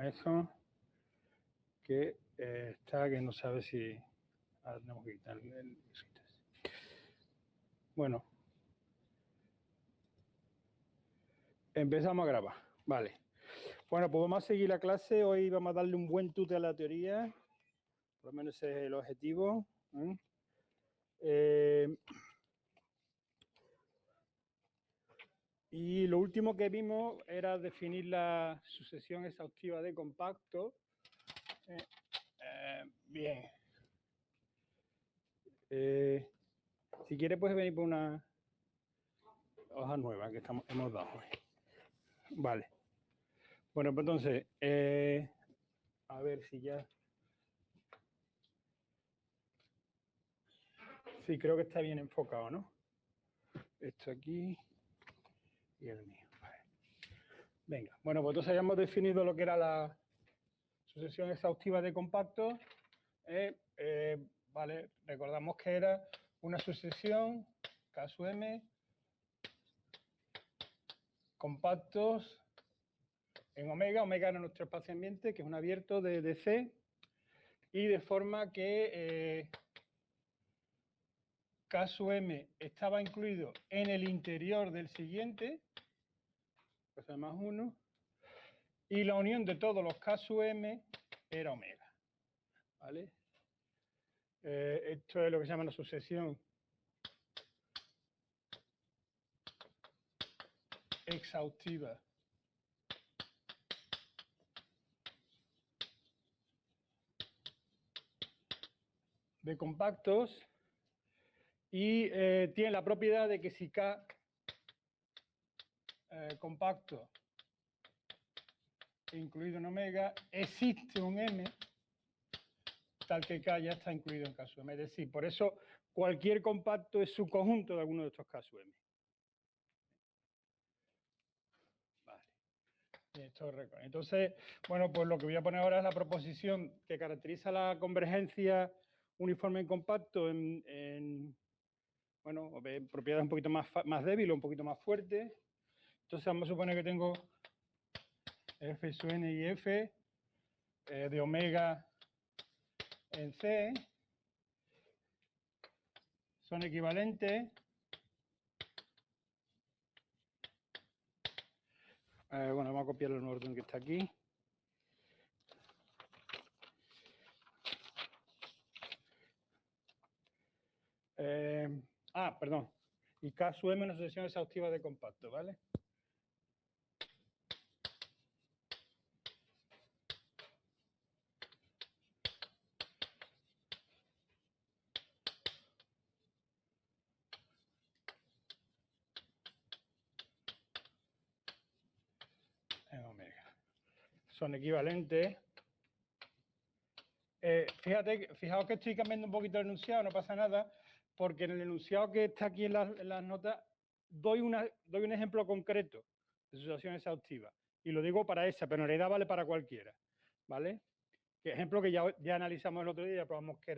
eso que está, que no sabe si... Ahora tenemos que quitar el... Bueno. Empezamos a grabar. Vale. Bueno, pues vamos a seguir la clase. Hoy vamos a darle un buen tute a la teoría. Por lo menos ese es el objetivo. Y lo último que vimos era definir la sucesión exhaustiva de compactos. Bien. Si quieres, puedes venir por una hoja nueva que hemos dado. Vale. Bueno, pues entonces, a ver si ya... Sí, creo que está bien enfocado, ¿no? Esto aquí y el mío. Vale. Venga, bueno, pues entonces hayamos definido lo que era la sucesión exhaustiva de compactos. Vale, recordamos que era una sucesión, K sub M, compactos en omega. Omega era nuestro espacio ambiente, que es un abierto de DC, y de forma que K sub M estaba incluido en el interior del siguiente, pues más 1, y la unión de todos los K sub M era omega. ¿Vale? Esto es lo que se llama la sucesión exhaustiva de compactos y tiene la propiedad de que si K compacto incluido en omega, existe un M tal que K ya está incluido en K sub M. Es decir, por eso cualquier compacto es subconjunto de alguno de estos K sub M. Vale. Entonces, bueno, pues lo que voy a poner ahora es la proposición que caracteriza la convergencia uniforme en compacto en propiedades un poquito más débil o un poquito más fuerte. Entonces vamos a suponer que tengo F sub n y F de omega en C son equivalentes. Bueno, vamos a copiarlo en el orden que está aquí. Perdón. Y K sub M es una sucesión exhaustiva de compacto, ¿vale? En omega. Son equivalentes. Fijaos que estoy cambiando un poquito el enunciado, no pasa nada, porque en el enunciado que está aquí en las notas doy un ejemplo concreto de sucesión exhaustiva. Y lo digo para esa, pero en realidad vale para cualquiera. ¿Vale? Que ejemplo que ya analizamos el otro día, ya probamos que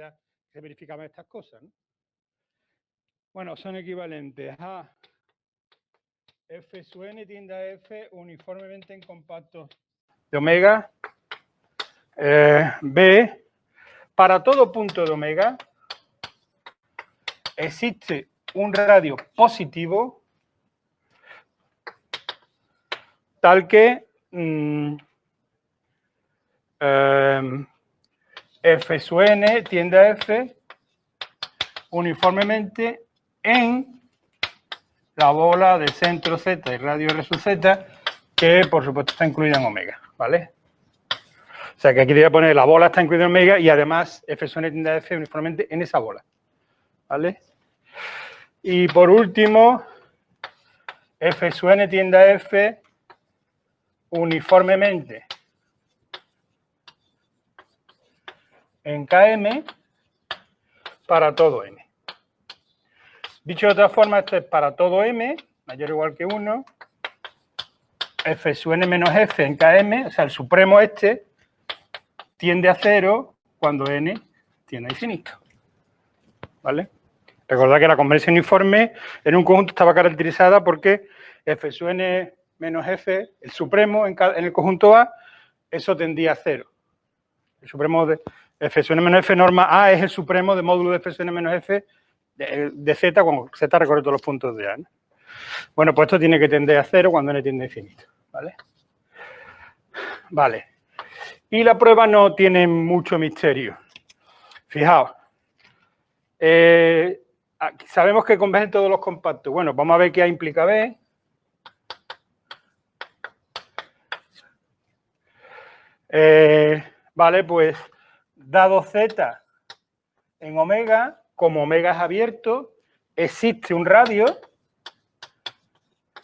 se verificaban estas cosas, ¿no? Bueno, son equivalentes a F sub n tiende a F uniformemente en compactos de omega. B, para todo punto de omega existe un radio positivo tal que F sub n tiende a F uniformemente en la bola de centro Z y radio R sub Z, que por supuesto está incluida en omega, ¿vale? O sea que aquí te voy a poner la bola está incluida en omega y además F sub n tiende a F uniformemente en esa bola, ¿vale? Y por último, F sub n tiende a F uniformemente en Km para todo M. Dicho de otra forma, esto es para todo M, mayor o igual que 1, F sub n menos F en Km, o sea, el supremo este, tiende a 0 cuando N tiende a infinito. ¿Vale? Recordad que la convergencia uniforme en un conjunto estaba caracterizada porque F sub n menos F, el supremo en el conjunto A, eso tendría a 0. El supremo de f sub n menos f norma A es el supremo de módulo de f sub n menos f de z cuando z recorre todos los puntos de A, ¿no? Bueno, pues esto tiene que tender a 0 cuando n tiende a infinito, ¿vale? Vale. Y la prueba no tiene mucho misterio. Fijaos. Sabemos que convergen todos los compactos. Bueno, vamos a ver qué A implica B. Vale, pues dado Z en omega, como omega es abierto, existe un radio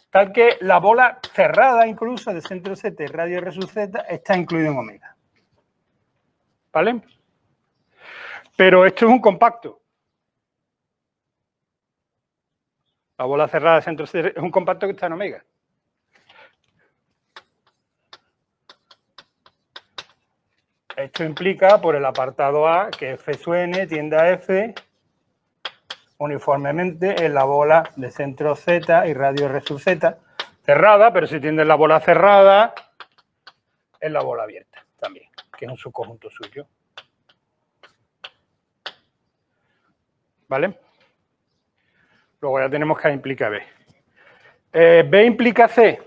tal que la bola cerrada incluso de centro Z y radio R sub Z está incluido en omega. ¿Vale? Pero esto es un compacto. La bola cerrada de centro Z es un compacto que está en omega. Esto implica, por el apartado A, que f sub n tiende a f uniformemente en la bola de centro Z y radio R sub Z cerrada, pero si tiende en la bola cerrada, en la bola abierta también, que es un subconjunto suyo. ¿Vale? Luego ya tenemos que A implica B. B implica C.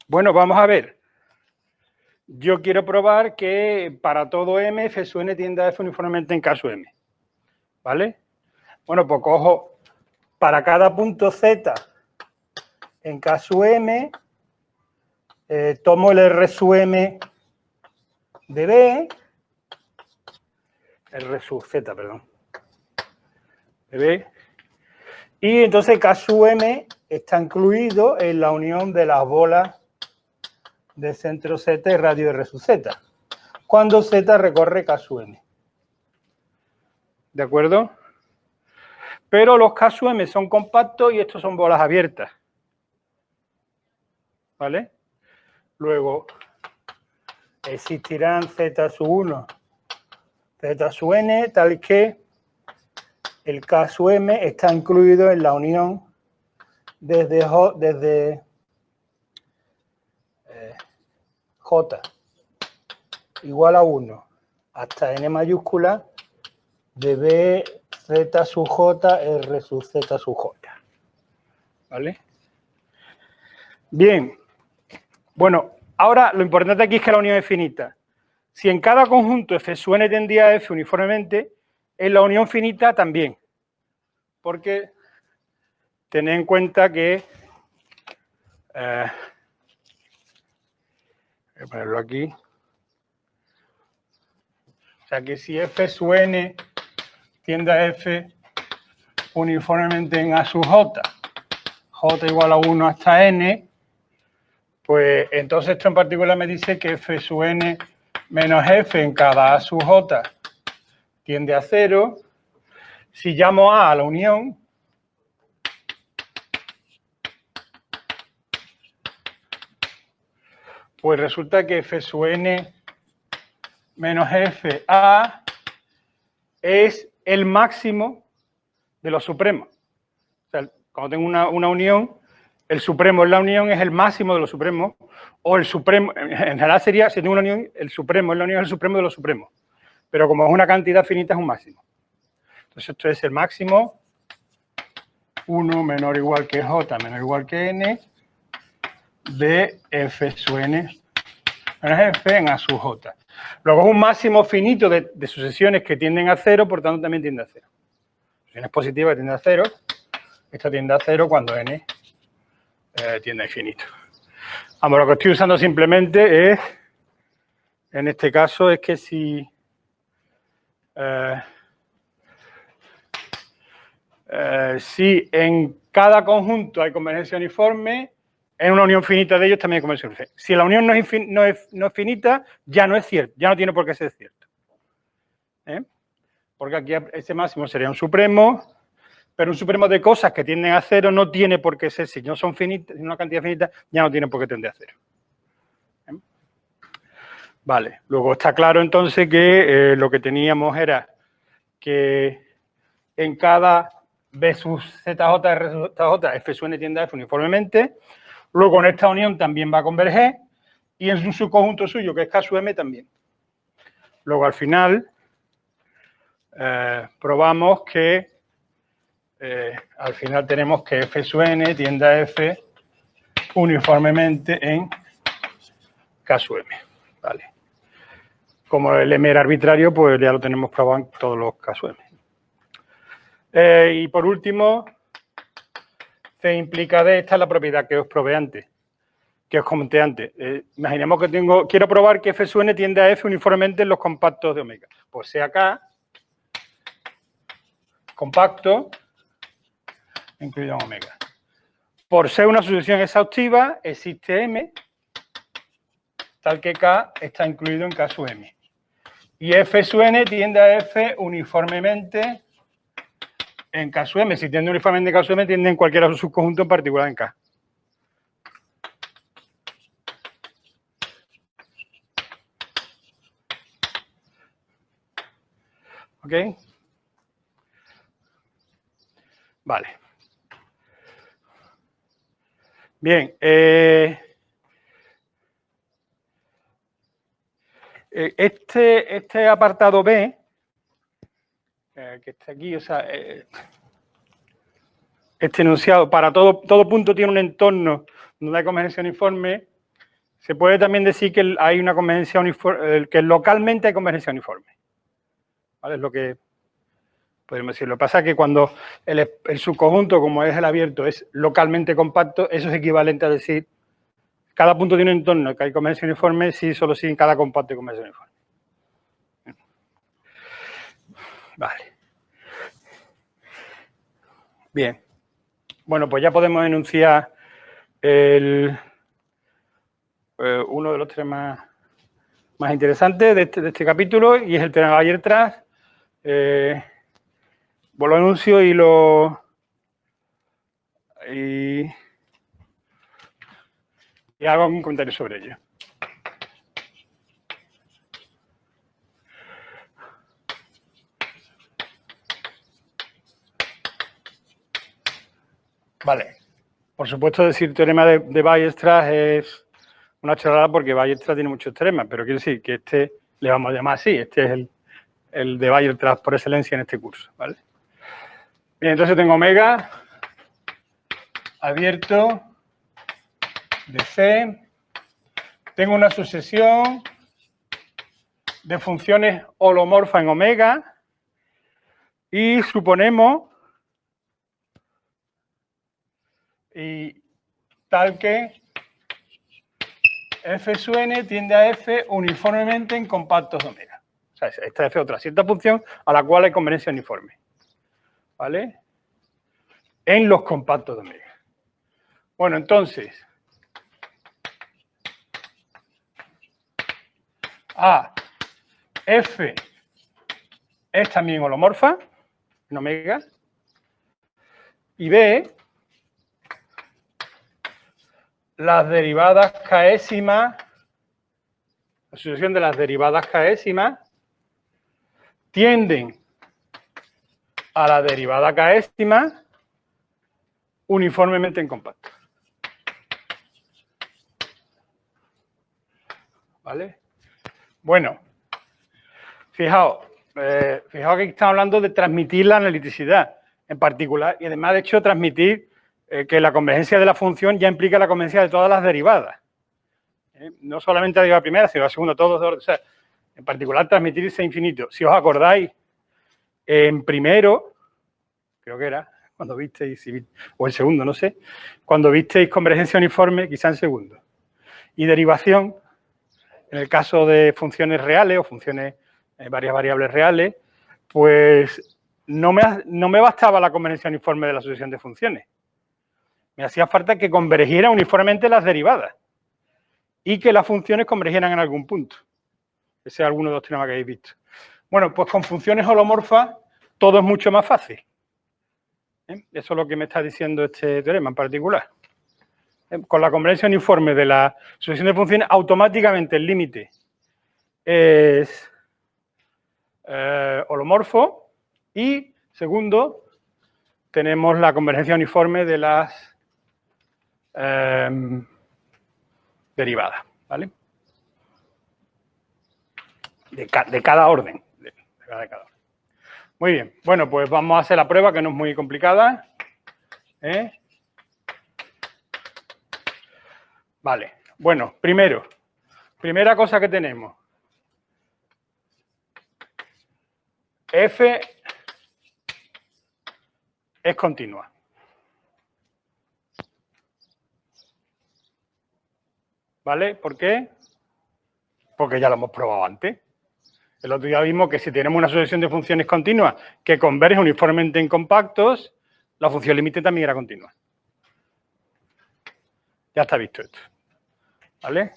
Bueno, vamos a ver. Yo quiero probar que para todo M, f sub n tiende a f uniformemente en K sub M. ¿Vale? Bueno, pues cojo para cada punto Z en K sub M, tomo el R sub M de B, R sub Z, perdón, de B, y entonces K sub M está incluido en la unión de las bolas de centro Z y radio R sub Z, cuando Z recorre K sub M. ¿De acuerdo? Pero los K sub M son compactos y estos son bolas abiertas. ¿Vale? Luego existirán Z sub 1, Z sub n, tal que el K sub M está incluido en la unión desde J igual a 1 hasta N mayúscula de B Z sub J R sub Z sub J. ¿Vale? Bien. Bueno, ahora lo importante aquí es que la unión es finita. Si en cada conjunto f sub n tendía a f uniformemente, en la unión finita también. Porque tened en cuenta que voy a ponerlo aquí. O sea que si f sub n tiende a f uniformemente en A sub j, j igual a 1 hasta n, pues entonces esto en particular me dice que f sub n menos f en cada A sub j tiende a 0. Si llamo A la unión, pues resulta que f sub n menos f a es el máximo de los supremos. O sea, cuando tengo una unión, el supremo en la unión es el máximo de los supremos, o el supremo, en general sería, si tengo una unión, el supremo en la unión es el supremo de los supremos. Pero como es una cantidad finita, es un máximo. Entonces esto es el máximo, 1 menor o igual que j menor o igual que n, de f sub n menos f en A sub j. Luego es un máximo finito de sucesiones que tienden a 0, por tanto también tiende a 0. Sucesiones positivas tienden a 0, esta tiende a 0 cuando n tiende a infinito. Vamos, lo que estoy usando simplemente es, en este caso, es que si en cada conjunto hay convergencia uniforme, en una unión finita de ellos también hay convergencia uniforme. Si la unión no es finita, ya no es cierto, ya no tiene por qué ser cierto. Porque aquí ese máximo sería un supremo, pero un supremo de cosas que tienden a 0 no tiene por qué ser, si no son finitas, si una cantidad finita, ya no tiene por qué tender a 0. Vale, luego está claro entonces que lo que teníamos era que en cada B sub ZJ, R sub ZJ, F sub n tiende a F uniformemente. Luego con esta unión también va a converger y en un subconjunto suyo, que es K sub M, también. Luego al final probamos que al final tenemos que F sub n tiende a F uniformemente en K sub M. ¿Vale? Como el M era arbitrario, pues ya lo tenemos probado en todos los K sub M. Y por último, C implica D, esta es la propiedad que os probé antes, que os comenté antes. Imaginemos que quiero probar que F sub n tiende a F uniformemente en los compactos de omega. Pues sea K compacto incluido en omega. Por ser una sucesión exhaustiva, existe M, tal que K está incluido en K sub M. Y F sub n tiende a F uniformemente en K sub M. Si tiende uniformemente en K sub M, tiende en cualquier subconjunto en particular en K. ¿Ok? Vale. Bien. Este apartado B, que está aquí, o sea, este enunciado, para todo punto tiene un entorno donde hay convergencia uniforme, se puede también decir que hay una convergencia uniforme, que localmente hay convergencia uniforme. ¿Vale? Es lo que podemos decir. Lo que pasa es que cuando el subconjunto, como es el abierto, es localmente compacto, eso es equivalente a decir cada punto tiene un entorno que hay convergencia uniforme, sí, solo si en cada compacto hay convergencia uniforme. Vale. Bien. Bueno, pues ya podemos enunciar uno de los temas más interesantes de este capítulo, y es el tema de Weierstrass. Pues lo anuncio y hago un comentario sobre ello. Vale. Por supuesto, decir teorema de Weierstrass es una charlada porque Weierstrass tiene muchos teoremas, pero quiero decir que este le vamos a llamar así. Este es el de Weierstrass por excelencia en este curso, ¿vale? Bien, entonces tengo omega abierto de C. Tengo una sucesión de funciones holomorfas en omega y suponemos tal que F sub n tiende a F uniformemente en compactos de omega. O sea, esta F es otra cierta función a la cual hay convergencia uniforme. ¿Vale? En los compactos de omega. Bueno, entonces, A, F es también holomorfa en omega. Y B, las derivadas k'ésimas, la sucesión de las derivadas k'ésimas tienden a la derivada k'ésima uniformemente en compacto. ¿Vale? Bueno, fijaos que estamos hablando de transmitir la analiticidad en particular, y además, de hecho, transmitir que la convergencia de la función ya implica la convergencia de todas las derivadas. No solamente la derivada primera, sino la segunda, todos. O sea, en particular, transmitir ese infinito. Si os acordáis, en primero, creo que era, cuando visteis, o en segundo, no sé, cuando visteis convergencia uniforme, quizá en segundo, y derivación, en el caso de funciones reales o funciones, varias variables reales, pues no me bastaba la convergencia uniforme de la sucesión de funciones. Me hacía falta que convergieran uniformemente las derivadas y que las funciones convergieran en algún punto. Ese es alguno de los teoremas que habéis visto. Bueno, pues con funciones holomorfas todo es mucho más fácil. Eso es lo que me está diciendo este teorema en particular. Con la convergencia uniforme de la sucesión de funciones, automáticamente el límite es holomorfo y, segundo, tenemos la convergencia uniforme de las derivadas, ¿vale? De cada orden. De cada orden. Muy bien. Bueno, pues vamos a hacer la prueba, que no es muy complicada. Vale. Bueno, primera cosa que tenemos. F es continua. ¿Vale? ¿Por qué? Porque ya lo hemos probado antes. El otro día vimos que si tenemos una sucesión de funciones continuas que convergen uniformemente en compactos, la función límite también era continua. Ya está visto esto. ¿Vale?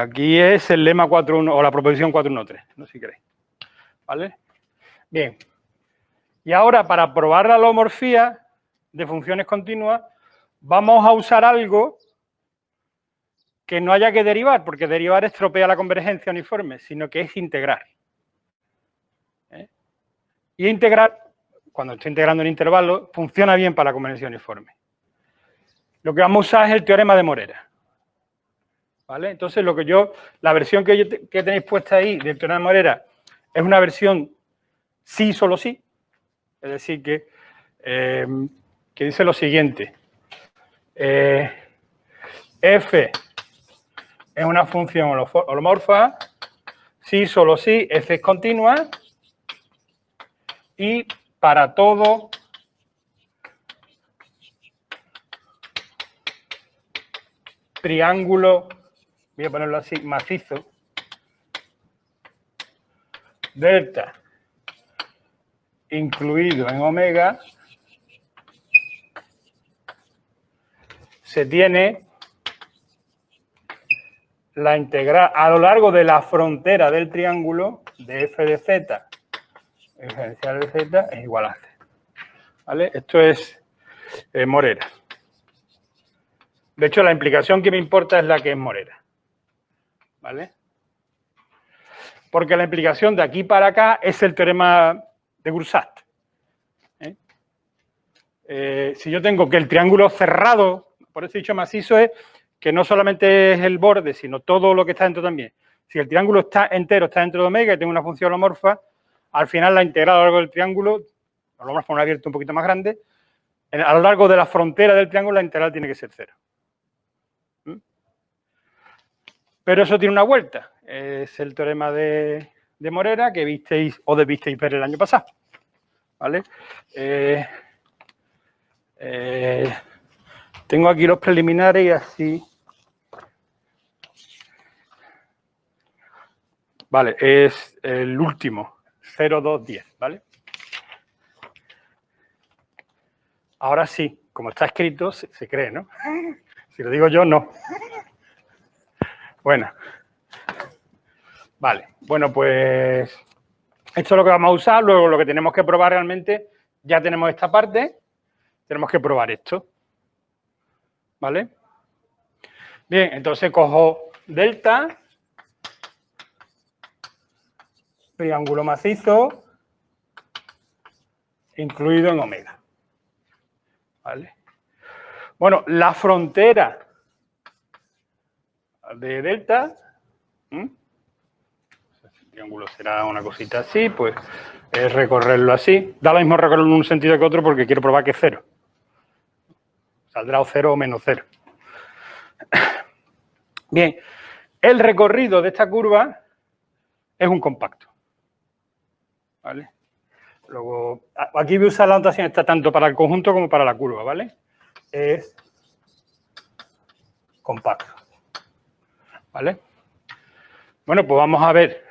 Aquí es el lema 4.1 o la proposición 4.1.3, no sé si queréis. ¿Vale? Bien. Y ahora, para probar la holomorfía de funciones continuas, vamos a usar algo que no haya que derivar, porque derivar estropea la convergencia uniforme, sino que es integrar. Y integrar, cuando estoy integrando en intervalo, funciona bien para la convergencia uniforme. Lo que vamos a usar es el teorema de Morera. ¿Vale? Entonces, la versión que tenéis puesta ahí del teorema de Morera es una versión sí, solo sí. Es decir, que dice lo siguiente. F es una función holomorfa, sí, solo sí, F es continua y para todo triángulo, voy a ponerlo así, macizo, delta incluido en omega, se tiene la integral a lo largo de la frontera del triángulo de f de z, diferencial de z, es igual a c. ¿Vale? Esto es Morera. De hecho, la implicación que me importa es la que es Morera. ¿Vale? Porque la implicación de aquí para acá es el teorema de Grusat. Si yo tengo que el triángulo cerrado, por eso he dicho macizo, es que no solamente es el borde, sino todo lo que está dentro también. Si el triángulo está entero, está dentro de omega y tengo una función holomorfa, al final la integral a lo largo del triángulo, holomorfa un abierto un poquito más grande, a lo largo de la frontera del triángulo la integral tiene que ser 0. Pero eso tiene una vuelta. Es el teorema de Morera que visteis o debisteis ver el año pasado. ¿Vale? Tengo aquí los preliminares y así. Vale, es el último, 0,210, ¿vale? Ahora sí, como está escrito, se cree, ¿no? Si lo digo yo, no. Bueno. Vale, bueno, pues esto es lo que vamos a usar. Luego lo que tenemos que probar realmente, ya tenemos esta parte, tenemos que probar esto. ¿Vale? Bien, entonces cojo delta, triángulo macizo, incluido en omega. ¿Vale? Bueno, la frontera de delta, el triángulo será una cosita así, pues es recorrerlo así. Da lo mismo recorrerlo en un sentido que otro porque quiero probar que es 0. Saldrá o 0 o menos 0. Bien, el recorrido de esta curva es un compacto. ¿Vale? Luego, aquí voy a usar la notación esta tanto para el conjunto como para la curva, ¿vale? Es compacto. ¿Vale? Bueno, pues vamos a ver.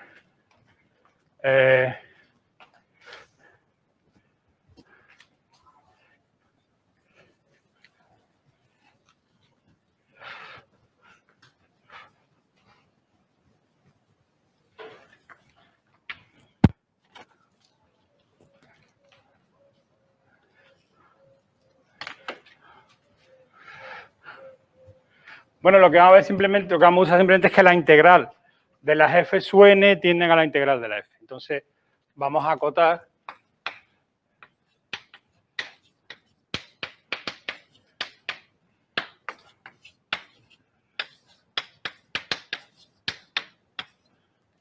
Bueno, lo que vamos a ver simplemente, lo que vamos a usar simplemente es que la integral de las f su n tienden a la integral de la f. Entonces, vamos a acotar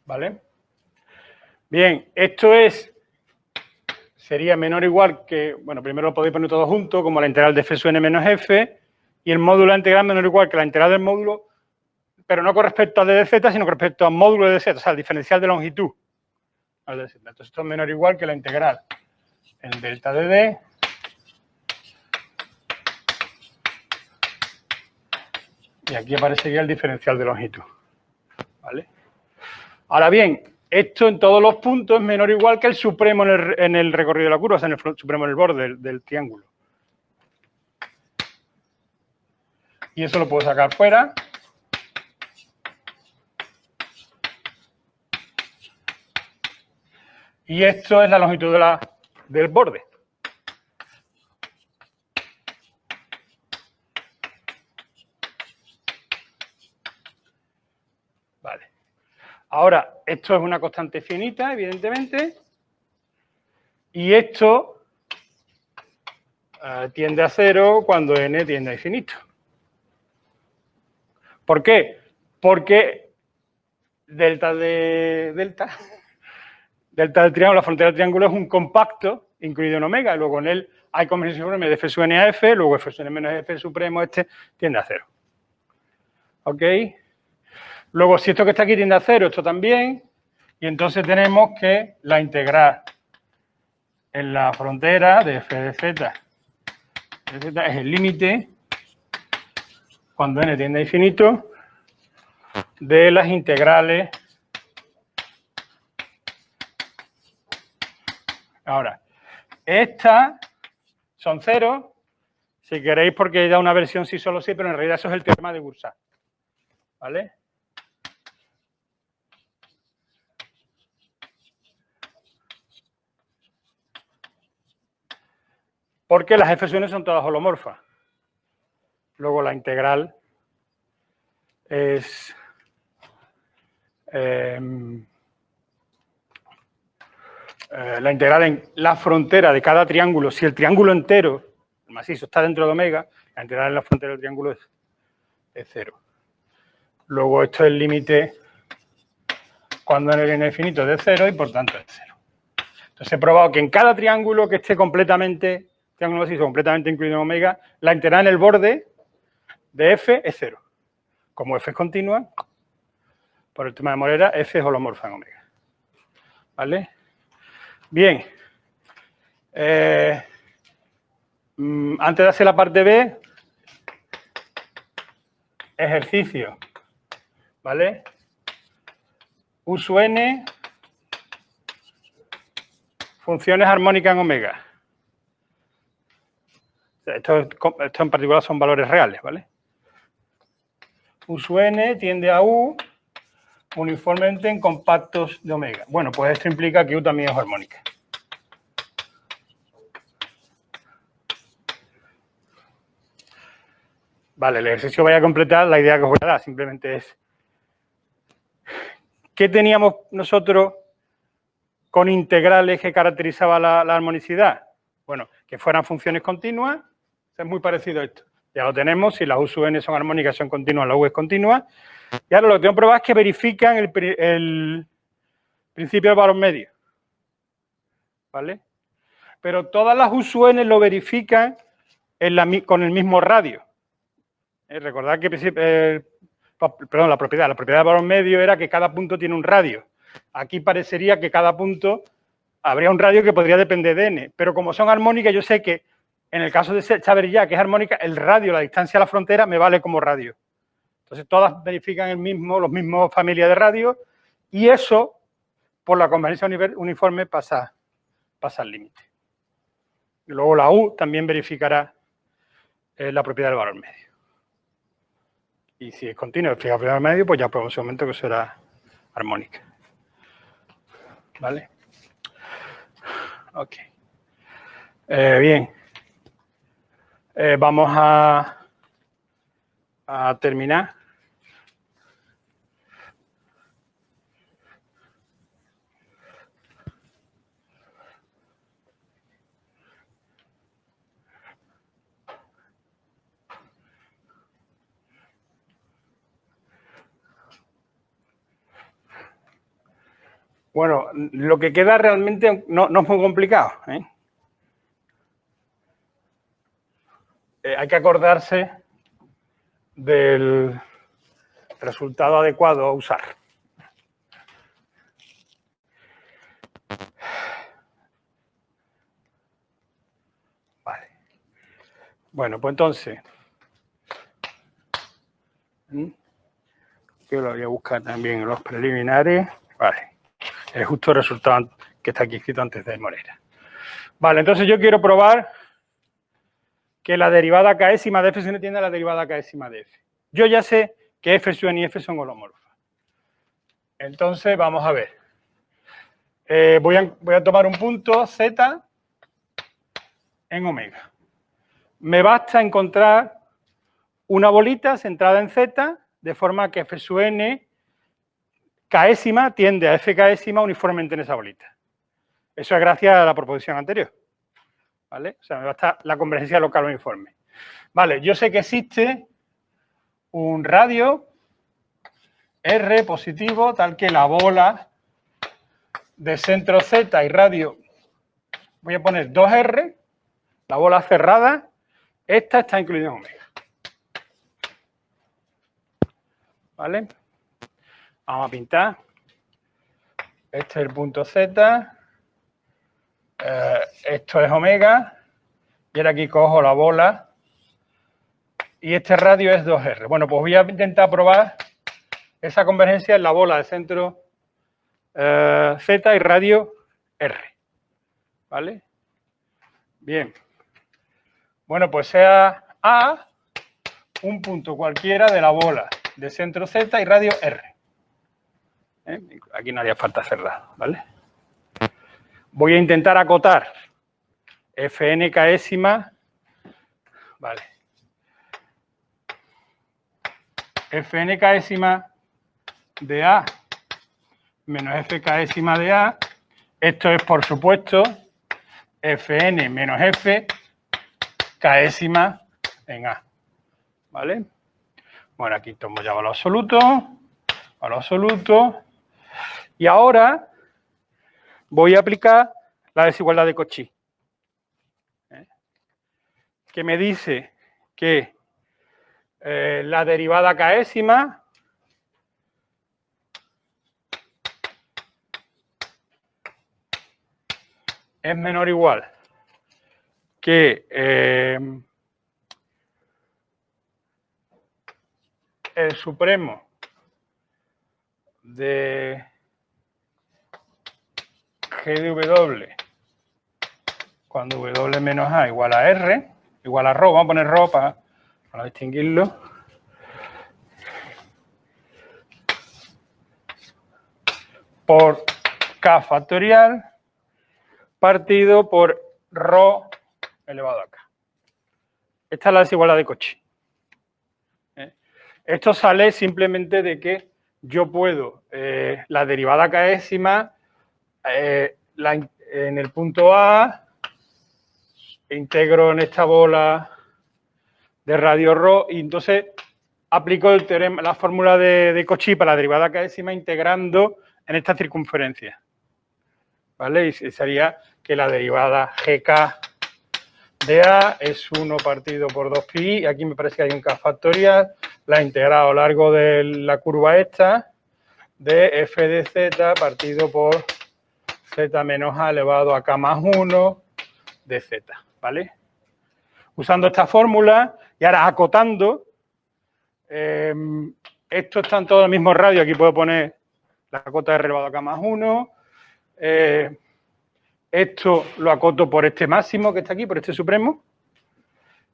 ¿Vale? Bien, esto sería menor o igual que, bueno, primero lo podéis poner todo junto, como la integral de f sub n menos f, y el módulo de la integral menor o igual que la integral del módulo, pero no con respecto a d de z, sino con respecto al módulo de z, o sea, el diferencial de longitud. Entonces, esto es menor o igual que la integral en delta de d y aquí aparecería el diferencial de longitud. ¿Vale? Ahora bien, esto en todos los puntos es menor o igual que el supremo en el recorrido de la curva, o sea, en el supremo en el borde del triángulo. Y eso lo puedo sacar fuera. Y esto es la longitud del borde. Vale. Ahora, esto es una constante finita, evidentemente. Y esto tiende a cero cuando n tiende a infinito. ¿Por qué? Porque delta del triángulo, la frontera del triángulo es un compacto incluido en omega, y luego en él hay convergencia suprema de f sub n a f, luego f sub n menos f supremo tiende a cero. ¿Ok? Luego, si esto que está aquí tiende a cero, esto también, y entonces tenemos que la integral en la frontera de f de z es el límite, cuando n tiende a infinito, de las integrales. Ahora, estas son cero, si queréis, porque da una versión sí solo sí, pero en realidad eso es el teorema de Bursat. ¿Vale? Porque las f sub n son todas holomorfas. Luego la integral es la integral en la frontera de cada triángulo. Si el triángulo entero, el macizo, está dentro de omega, la integral en la frontera del triángulo es cero. Luego esto es el límite cuando n viene infinito de cero y por tanto es cero. Entonces he probado que en cada triángulo que esté completamente, triángulo macizo completamente incluido en omega, la integral en el borde de f es cero. Como f es continua, por el tema de Morera, f es holomorfa en omega. ¿Vale? Bien. Antes de hacer la parte B, ejercicio. ¿Vale? U sub n, funciones armónicas en omega. Esto en particular son valores reales, ¿vale? U sub n tiende a U uniformemente en compactos de omega. Bueno, pues esto implica que U también es armónica. Vale, el ejercicio vaya a completar la idea que os voy a dar, simplemente es ¿qué teníamos nosotros con integrales que caracterizaba la armonicidad? Bueno, que fueran funciones continuas, es muy parecido a esto. Ya lo tenemos, si las U sub n son armónicas, son continuas, la U es continua. Y ahora lo que tengo que probar es que verifican el principio del valor medio. ¿Vale? Pero todas las U sub n lo verifican con el mismo radio. Recordad que la propiedad del valor medio era que cada punto tiene un radio. Aquí parecería que cada punto habría un radio que podría depender de n, pero como son armónicas, yo sé que en el caso de Chaverilla, que es armónica, el radio, la distancia a la frontera, me vale como radio. Entonces, todas verifican los mismos familias de radio, y eso, por la convergencia uniforme, pasa al límite. Y luego la U también verificará la propiedad del valor medio. Y si es continua, verifica la propiedad del medio, pues ya por un momento que será armónica. ¿Vale? Ok. Bien. Vamos a terminar. Bueno, lo que queda realmente no es muy complicado, ¿eh? Hay que acordarse del resultado adecuado a usar. Vale. Bueno, pues entonces, yo lo voy a buscar también en los preliminares. Vale, el justo resultado que está aquí escrito antes de Morera. Vale, entonces yo quiero probar que la derivada késima de f se entiende a la derivada késima de f. Yo ya sé que f sub n y f son holomorfas. Entonces, vamos a ver. Voy a tomar un punto z en omega. Me basta encontrar una bolita centrada en z, de forma que f sub n késima tiende a f késima uniformemente en esa bolita. Eso es gracias a la proposición anterior. ¿Vale? O sea, me basta la convergencia local uniforme. Vale, yo sé que existe un radio R positivo, tal que la bola de centro Z y radio, voy a poner 2R, la bola cerrada, esta está incluida en omega. ¿Vale? Vamos a pintar. Este es el punto Z. Esto es omega. Y ahora aquí cojo la bola. Y este radio es 2R. Bueno, pues voy a intentar probar esa convergencia en la bola de centro Z y radio R. ¿Vale? Bien. Bueno, pues sea A un punto cualquiera de la bola de centro Z y radio R. Aquí no haría falta hacerla, ¿vale? Voy a intentar acotar Fn késima, ¿vale? Fn késima de A menos F késima de A. Esto es, por supuesto, Fn menos F késima en A. ¿Vale? Bueno, aquí tomo ya valor absoluto. Y ahora voy a aplicar la desigualdad de Cauchy, que me dice que la derivada késima es menor o igual que el supremo de G de W cuando W menos A igual a R, igual a ρ, vamos a poner ρ para distinguirlo. Por K factorial partido por ρ elevado a K. Esta es la desigualdad de Cauchy. Esto sale simplemente de que yo puedo, la derivada késima, en el punto A, integro en esta bola de radio ρ y entonces aplico el teorema, la fórmula de Cauchy para la derivada késima integrando en esta circunferencia. ¿Vale? Y sería que la derivada GK de A es 1 partido por 2pi, y aquí me parece que hay un K factorial, la integrado a lo largo de la curva esta, de f de z partido por z menos a elevado a k más 1 de z, ¿vale? Usando esta fórmula y ahora acotando, esto está en todo el mismo radio, aquí puedo poner la cota de r elevado a k más 1, esto lo acoto por este máximo que está aquí, por este supremo,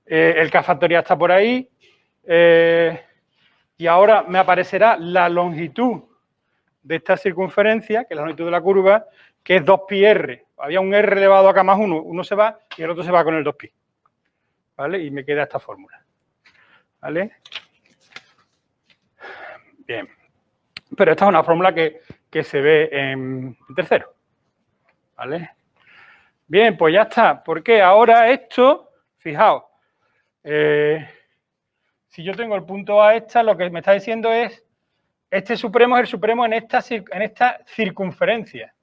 el k factorial está por ahí, y ahora me aparecerá la longitud de esta circunferencia, que es la longitud de la curva, que es 2πr. Había un r elevado a k más 1, uno se va y el otro se va con el 2pi. ¿Vale? Y me queda esta fórmula. ¿Vale? Bien. Pero esta es una fórmula que se ve en tercero. ¿Vale? Bien, pues ya está. Porque ahora esto, fijaos, si yo tengo el punto A esta, lo que me está diciendo es Este supremo es el supremo en esta circunferencia,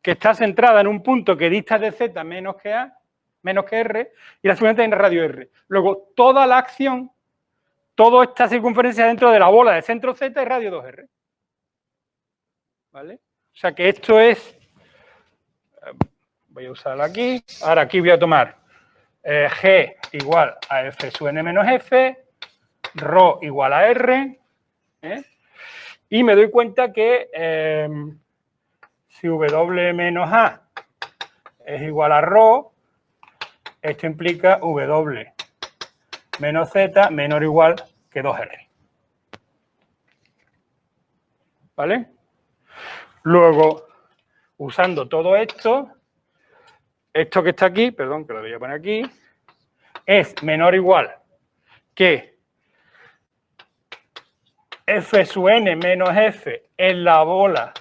que está centrada en un punto que dista de Z menos que A, menos que R, y la circunferencia en radio R. Luego, toda la acción, toda esta circunferencia dentro de la bola de centro Z es radio 2R. ¿Vale? O sea que esto es... Voy a usarlo aquí. Ahora aquí voy a tomar G igual a F sub n menos F, ρ igual a R, y me doy cuenta que si W menos A es igual a ρ, esto implica W menos Z menor o igual que 2R. ¿Vale? Luego, usando todo esto que está aquí, perdón, que lo voy a poner aquí, es menor o igual que F sub n menos F en la bola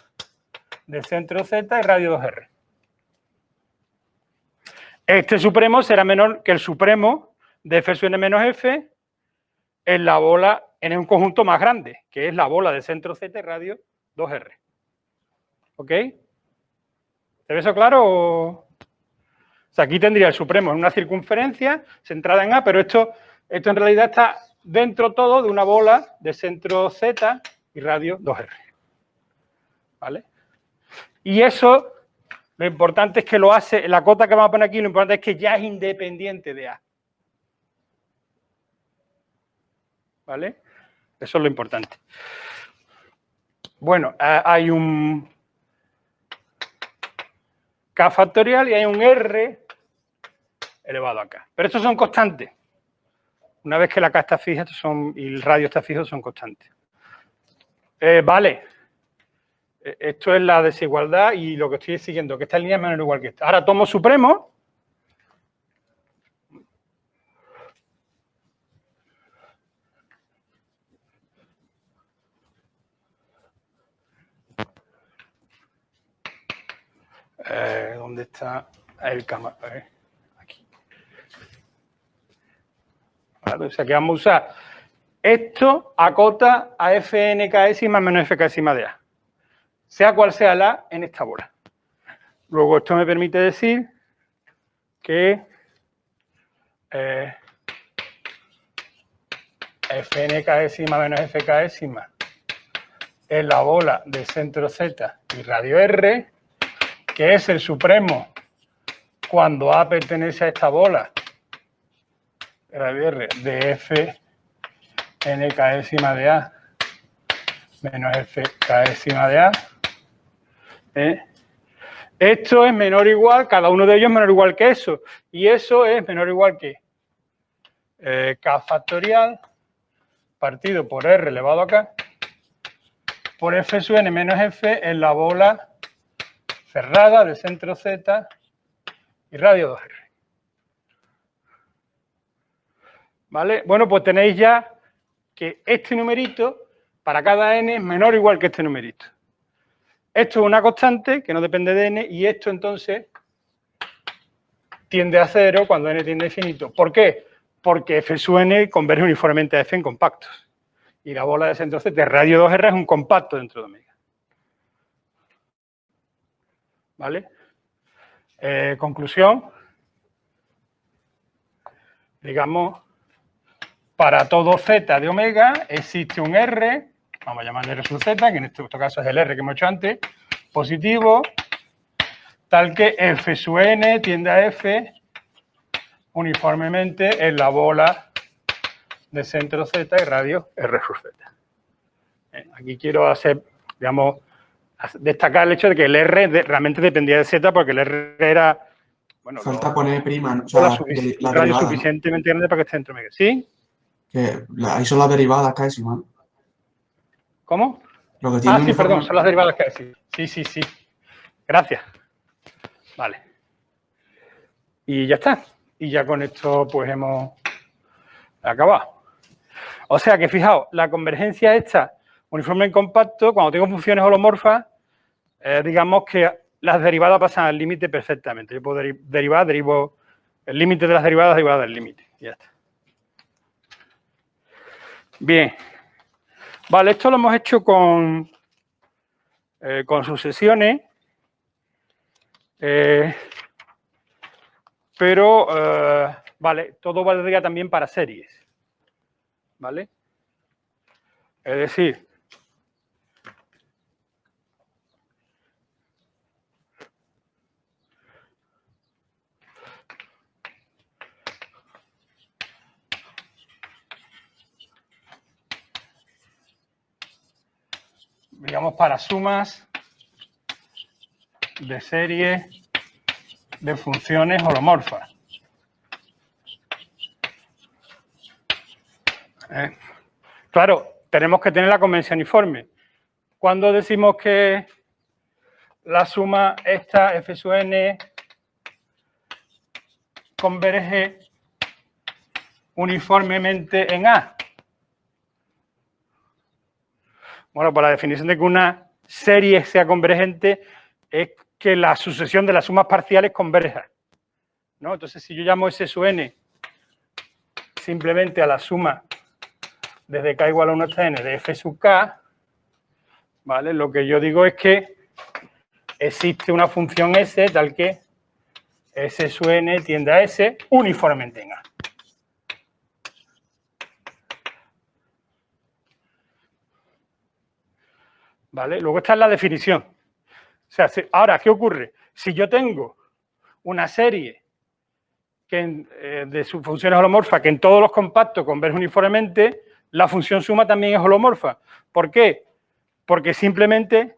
de centro Z y radio 2R. Este supremo será menor que el supremo de F sub n menos F en la bola, en un conjunto más grande, que es la bola de centro Z y radio 2R. ¿Ok? ¿Se ve eso claro? O sea, aquí tendría el supremo en una circunferencia centrada en A, pero esto en realidad está dentro todo de una bola de centro Z y radio 2R. ¿Vale? Y eso, lo importante es que lo hace, la cota que vamos a poner aquí, lo importante es que ya es independiente de A. ¿Vale? Eso es lo importante. Bueno, hay un K factorial y hay un R elevado a K. Pero estos son constantes. Una vez que la K está fija y el radio está fijo, son constantes. Vale. Esto es la desigualdad y lo que estoy siguiendo, que esta línea es menor o igual que esta. Ahora tomo supremo. ¿Dónde está el cámara? Aquí. Vale, o sea que vamos a usar esto acota a fnksima menos fksima de A. Sea cual sea la A en esta bola. Luego esto me permite decir que fnksima menos fksima es la bola de centro Z y radio R, que es el supremo cuando A pertenece a esta bola radio R de f nkésima de A menos fkésima de A. Esto es menor o igual, cada uno de ellos es menor o igual que eso. Y eso es menor o igual que K factorial partido por R elevado a K por F sub n menos F en la bola cerrada de centro Z y radio 2R. ¿Vale? Bueno, pues tenéis ya que este numerito para cada n es menor o igual que este numerito. Esto es una constante que no depende de n y esto entonces tiende a 0 cuando n tiende a infinito. ¿Por qué? Porque F sub n converge uniformemente a F en compactos. Y la bola de centro Z de radio 2R es un compacto dentro de omega. ¿Vale? Conclusión. Digamos, para todo Z de omega existe un R, vamos a llamarle R sub Z, que en este caso es el R que hemos hecho antes, positivo, tal que F sub n tiende a F uniformemente en la bola de centro Z y radio R sub Z. Aquí quiero hacer, digamos, destacar el hecho de que el R realmente dependía de Z porque el R era... Bueno, falta poner prima, o sea, la radio derivada, suficientemente grande para que esté dentro de omega. ¿Sí? Que ahí son las derivadas késima. ¿Cómo? Lo que tiene sí, perdón, son las derivadas que sí. Gracias. Vale. Y ya está. Y ya con esto pues hemos acabado. O sea que fijaos, la convergencia esta uniforme en compacto, cuando tengo funciones holomorfas, digamos que las derivadas pasan al límite perfectamente. Yo puedo derivo el límite de las derivadas del límite. Y ya está. Bien. Vale, esto lo hemos hecho con sucesiones, pero, vale, todo valdría también para series, ¿vale? Es decir, digamos, para sumas de serie de funciones holomorfas. Claro, tenemos que tener la conveniencia uniforme. Cuando decimos que la suma esta f sub n converge uniformemente en A. Bueno, pues la definición de que una serie sea convergente es que la sucesión de las sumas parciales converja, ¿no? Entonces, si yo llamo S sub n simplemente a la suma desde k igual a 1 hasta n de f sub k, ¿vale? Lo que yo digo es que existe una función S tal que S sub n tiende a S uniformemente en A. ¿Vale? Luego está la definición. O sea, ahora, ¿qué ocurre? Si yo tengo una serie de sus funciones holomorfas que en todos los compactos converge uniformemente, la función suma también es holomorfa. ¿Por qué? Porque simplemente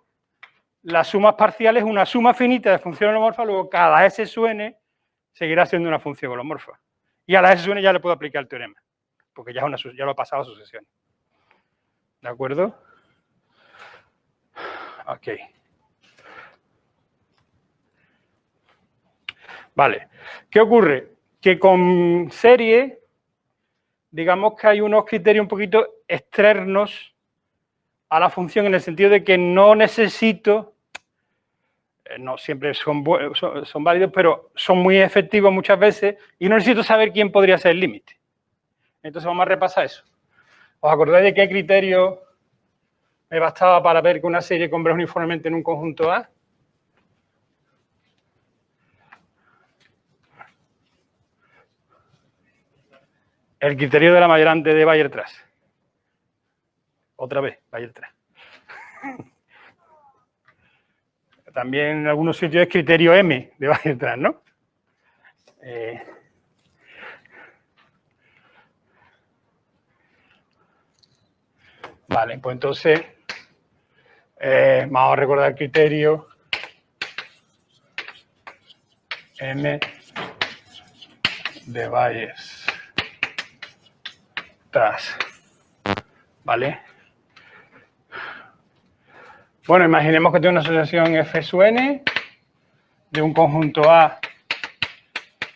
las sumas parciales es una suma finita de funciones holomorfas, luego cada S sub n seguirá siendo una función holomorfa. Y a la S sub n ya le puedo aplicar el teorema, porque ya lo he pasado a sucesión. ¿De acuerdo? Ok. Vale. ¿Qué ocurre? Que con serie, digamos que hay unos criterios un poquito externos a la función en el sentido de que no necesito, no siempre son válidos, pero son muy efectivos muchas veces y no necesito saber quién podría ser el límite. Entonces vamos a repasar eso. ¿Os acordáis de qué criterio me bastaba para ver que una serie converge uniformemente en un conjunto A? El criterio de la mayorante de Weierstrass. Otra vez, Weierstrass. También en algunos sitios es criterio M de Weierstrass, ¿no? Vale, pues entonces vamos a recordar el criterio M de Weierstrass. ¿Vale? Bueno, imaginemos que tengo una asociación F sub n de un conjunto A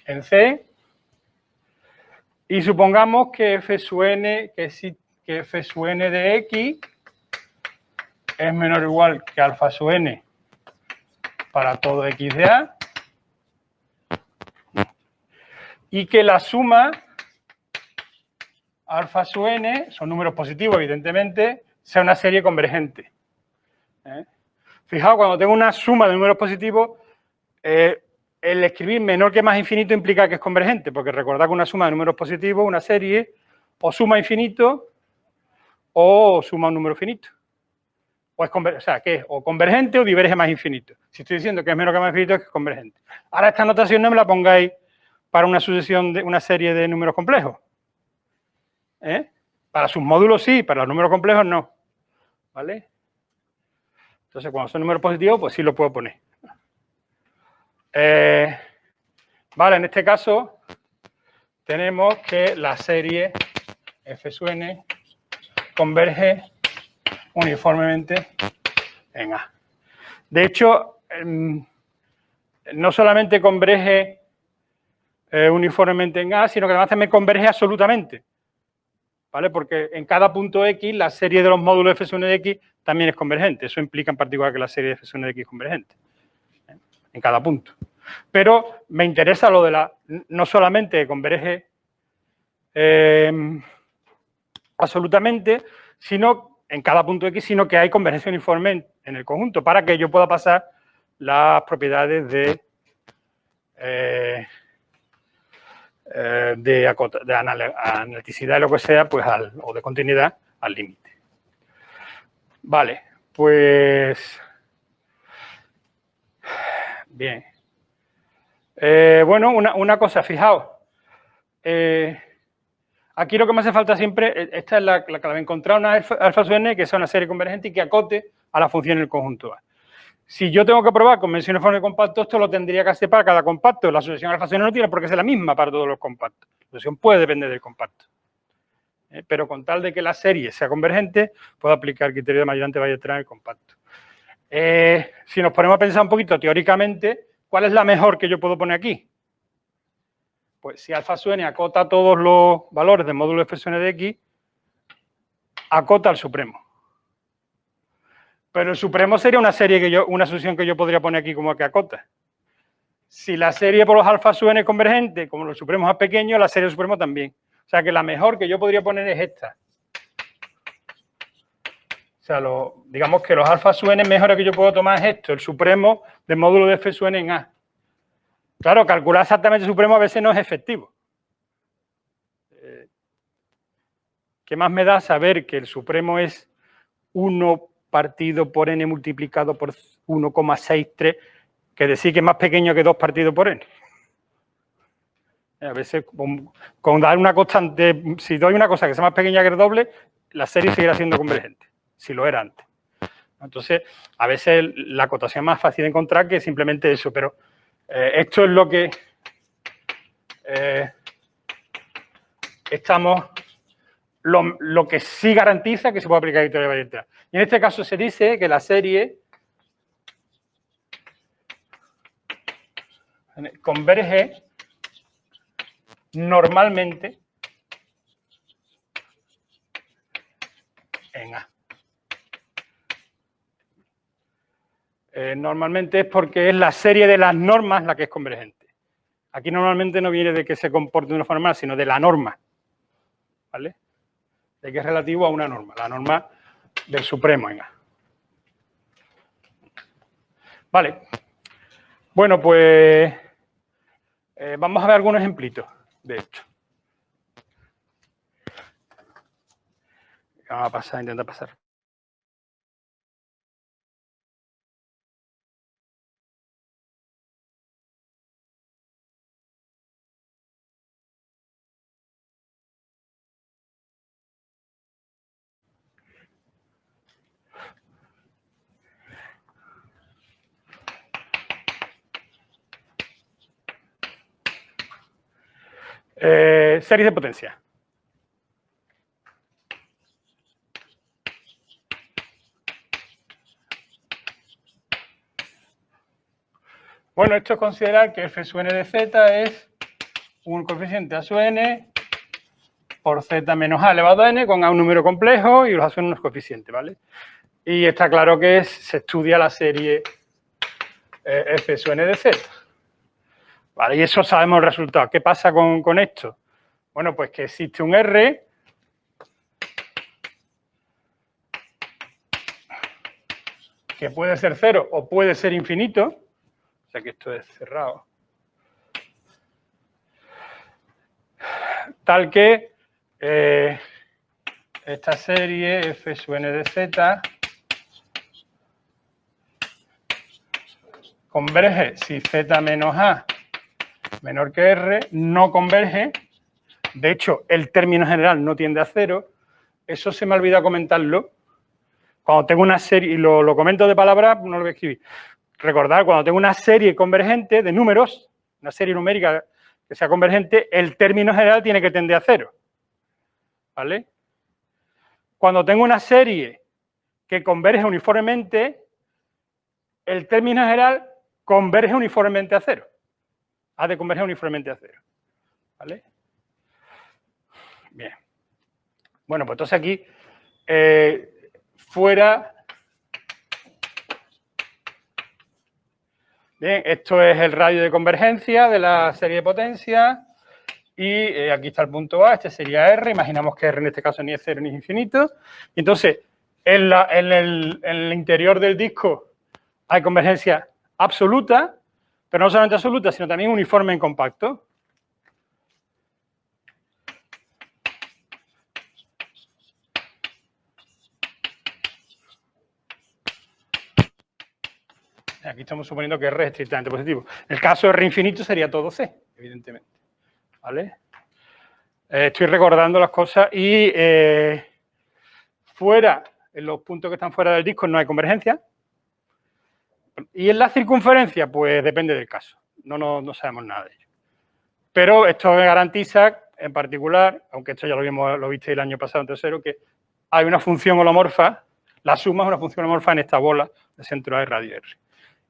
en C y supongamos que F sub n, que F sub n de X es menor o igual que alfa sub n para todo X de A y que la suma alfa sub n, son números positivos evidentemente, sea una serie convergente. Fijaos, cuando tengo una suma de números positivos, el escribir menor que más infinito implica que es convergente, porque recordad que una suma de números positivos, una serie, o suma infinito o suma un número finito. O sea, que es o convergente o diverge más infinito. Si estoy diciendo que es menor que más infinito, es que es convergente. Ahora esta notación no me la pongáis para una sucesión de una serie de números complejos. Para sus módulos sí, para los números complejos no. ¿Vale? Entonces, cuando son números positivos, pues sí lo puedo poner. Vale, en este caso tenemos que la serie F sub n converge uniformemente en A. De hecho, no solamente converge uniformemente en A, sino que además también converge absolutamente. ¿Vale? Porque en cada punto X, la serie de los módulos F sub n de X también es convergente. Eso implica en particular que la serie de F sub n de X es convergente. En cada punto. Pero me interesa lo de no solamente converge absolutamente, sino en cada punto X, sino que hay convergencia uniforme en el conjunto para que yo pueda pasar las propiedades de analiticidad y lo que sea, pues o de continuidad al límite. Vale, pues bien. Bueno, una cosa, fijaos. Aquí lo que me hace falta siempre, esta es la clave, encontrar una alfa sub n que sea una serie convergente y que acote a la función en el conjunto A. Si yo tengo que probar convención uniforme de compacto, esto lo tendría que hacer para cada compacto. La sucesión alfa sub n no tiene por qué ser la misma para todos los compactos. La sucesión puede depender del compacto. Pero con tal de que la serie sea convergente, puedo aplicar el criterio de mayor antibilateral en el compacto. Si nos ponemos a pensar un poquito teóricamente, ¿cuál es la mejor que yo puedo poner aquí? Pues si alfa sub n acota todos los valores del módulo de f sub n de x, acota al supremo. Pero el supremo sería una serie una solución que yo podría poner aquí como que acota. Si la serie por los alfa sub n es convergente, como los supremos más pequeños, la serie del supremo también. O sea que la mejor que yo podría poner es esta. O sea, digamos que los alfa sub n mejores que yo puedo tomar es esto, el supremo del módulo de f sub n en A. Claro, calcular exactamente el supremo a veces no es efectivo. ¿Qué más me da saber que el supremo es 1 partido por n multiplicado por 1,63, que decir que es más pequeño que 2 partido por n? A veces, con dar una constante, si doy una cosa que sea más pequeña que el doble, la serie seguirá siendo convergente, si lo era antes. Entonces, a veces la acotación es más fácil de encontrar que simplemente eso, pero esto es lo que lo que sí garantiza que se puede aplicar el criterio de variabilidad. Y en este caso se dice que la serie converge normalmente en A. Normalmente es porque es la serie de las normas la que es convergente. Aquí normalmente no viene de que se comporte de una forma normal, sino de la norma. ¿Vale? De que es relativo a una norma, la norma del supremo en A. Vale. Bueno, pues vamos a ver algunos ejemplitos de esto. Vamos a pasar, intentar pasar. Series de potencia. Bueno, esto es considerar que f sub n de z es un coeficiente a sub n por z menos a elevado a n con a un número complejo y los a son unos coeficientes, ¿vale? Y está claro que se estudia la serie f sub n de z. Vale, y eso sabemos el resultado. ¿Qué pasa con esto? Bueno, pues que existe un R que puede ser 0 o puede ser infinito. O sea que esto es cerrado. Tal que esta serie f sub n de z converge si z menos a menor que r, no converge. De hecho, el término general no tiende a 0. Eso se me ha olvidado comentarlo. Cuando tengo una serie, y lo comento de palabra, no lo voy a escribir. Recordad, cuando tengo una serie convergente de números, una serie numérica que sea convergente, el término general tiene que tender a 0. ¿Vale? Cuando tengo una serie que converge uniformemente, el término general converge uniformemente a 0. Ha de converger uniformemente a 0. ¿Vale? Bien. Bueno, pues entonces aquí, fuera... Bien, esto es el radio de convergencia de la serie de potencia y aquí está el punto A, este sería R, imaginamos que R en este caso ni es 0 ni es infinito. Entonces, En el interior del disco hay convergencia absoluta, pero no solamente absoluta, sino también uniforme en compacto. Aquí estamos suponiendo que R es estrictamente positivo. En el caso de R infinito sería todo C, evidentemente. ¿Vale? Estoy recordando las cosas y fuera, en los puntos que están fuera del disco no hay convergencia. Y en la circunferencia, pues depende del caso. No sabemos nada de ello. Pero esto me garantiza, en particular, aunque esto ya lo visteis el año pasado en tercero, que hay una función holomorfa, la suma es una función holomorfa en esta bola de centro A y radio R.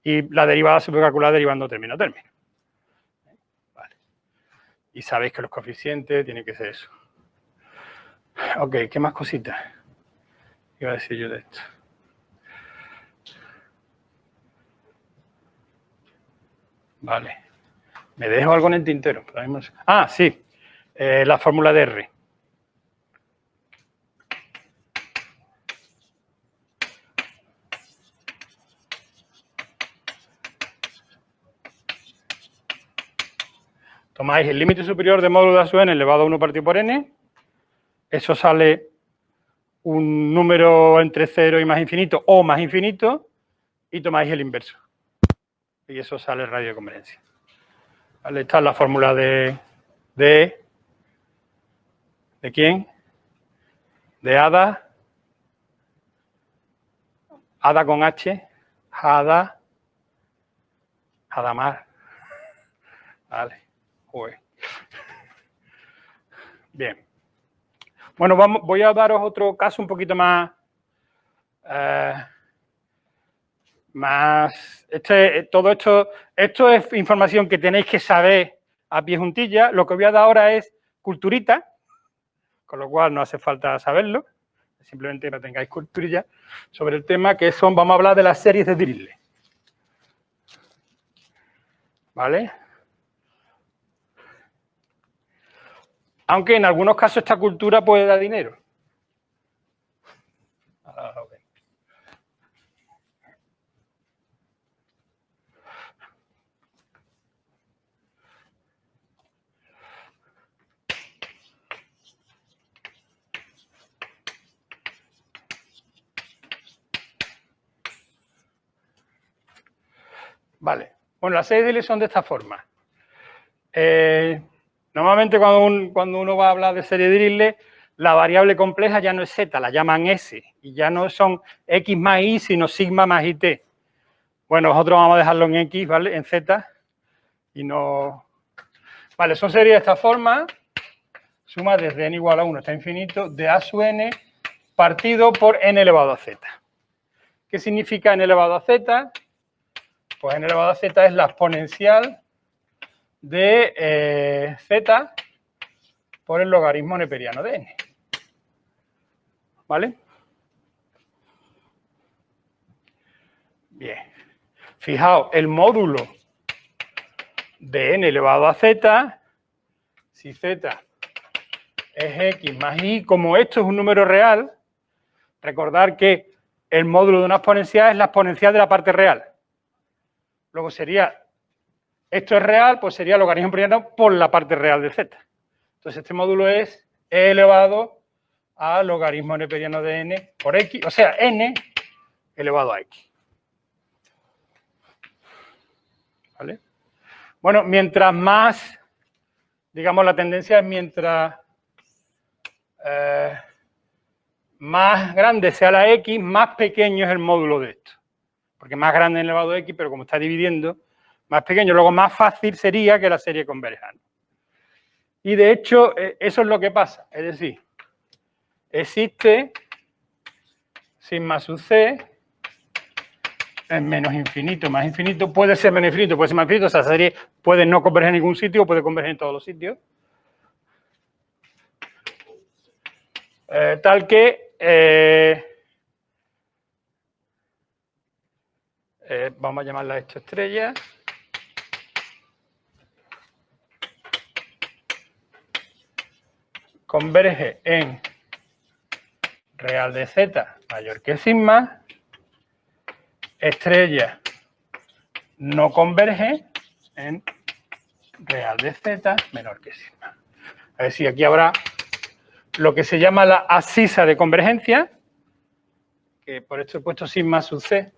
Y la derivada se puede calcular derivando término a término. Vale. Y sabéis que los coeficientes tienen que ser eso. Ok, ¿qué más cositas iba a decir yo de esto? Vale. ¿Me dejo algo en el tintero? Ah, sí. La fórmula de R. Tomáis el límite superior de módulo de A sub n elevado a 1 partido por n. Eso sale un número entre 0 y más infinito o más infinito. Y tomáis el inverso. Y eso sale el radio de convergencia. Vale, esta es la fórmula ¿de quién? De Ada. Ada con H. Ada. Hadamar. Vale. Joder. Bien. Bueno, voy a daros otro caso un poquito más... todo esto es información que tenéis que saber a pie juntilla. Lo que voy a dar ahora es culturita, con lo cual no hace falta saberlo, simplemente que tengáis culturilla sobre el tema, que vamos a hablar de las series de Dirichlet. ¿Vale? Aunque en algunos casos esta cultura puede dar dinero. Vale. Bueno, las series de Dirichlet son de esta forma. Normalmente cuando uno va a hablar de serie de Dirichlet, la variable compleja ya no es z, la llaman s, y ya no son x más y, sino sigma más it. Bueno, nosotros vamos a dejarlo en x, ¿vale? En z, y no... Vale, son series de esta forma, suma desde n igual a 1 hasta infinito, de a sub n partido por n elevado a z. ¿Qué significa n elevado a z? Pues n elevado a z es la exponencial de z por el logaritmo neperiano de n. ¿Vale? Bien. Fijaos, el módulo de n elevado a z, si z es x más y, como esto es un número real, recordar que el módulo de una exponencial es la exponencial de la parte real. Luego sería, esto es real, pues sería logaritmo neperiano por la parte real de z. Entonces este módulo es e elevado a logaritmo neperiano de n por x, o sea, n elevado a x. ¿Vale? Bueno, mientras más, digamos, la tendencia es mientras más grande sea la x, más pequeño es el módulo de esto. Porque más grande es elevado a x, pero como está dividiendo, más pequeño. Luego más fácil sería que la serie converja. Y de hecho, eso es lo que pasa. Es decir, existe sigma sub c es menos infinito, más infinito, puede ser menos infinito, puede ser más infinito, o sea, esa serie puede no converger en ningún sitio o puede converger en todos los sitios. Tal que vamos a llamarla esto estrella. Converge en real de z mayor que sigma, estrella no converge en real de z menor que sigma. A ver si aquí habrá lo que se llama la abscisa de convergencia, que por esto he puesto sigma sub c,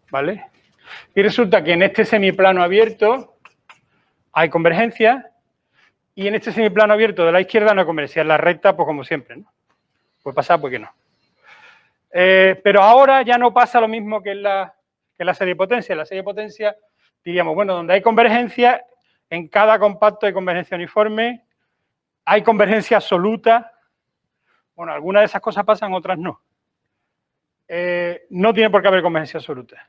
¿vale? Y resulta que en este semiplano abierto hay convergencia y en este semiplano abierto de la izquierda no hay convergencia. En la recta, pues como siempre, ¿no? Puede pasar, pues que no. Pero ahora ya no pasa lo mismo que en la serie de potencia. En la serie de potencia diríamos, bueno, donde hay convergencia, en cada compacto hay convergencia uniforme, hay convergencia absoluta. Bueno, algunas de esas cosas pasan, otras no. No tiene por qué haber convergencia absoluta.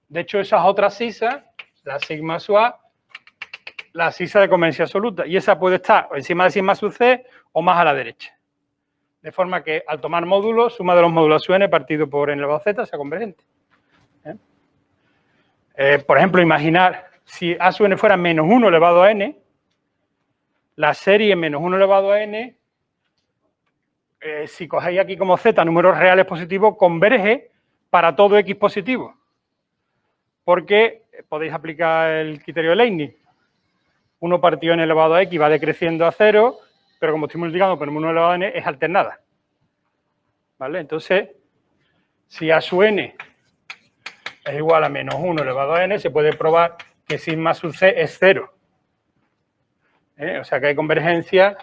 De hecho, esa es otra sisa, la sigma sub a, la sisa de convergencia absoluta. Y esa puede estar encima de sigma sub c o más a la derecha. De forma que al tomar módulos, suma de los módulos sub n partido por n elevado a z sea convergente. Por ejemplo, imaginar si a sub n fuera menos 1 elevado a n, la serie menos 1 elevado a n, si cogéis aquí como z números reales positivos, converge para todo x positivo. Porque podéis aplicar el criterio de Leibniz. 1 partido n elevado a x va decreciendo a 0, pero como estoy multiplicando por 1 elevado a n, es alternada. ¿Vale? Entonces, si a sub n es igual a menos 1 elevado a n, se puede probar que sigma sub c es 0. O sea que hay convergencia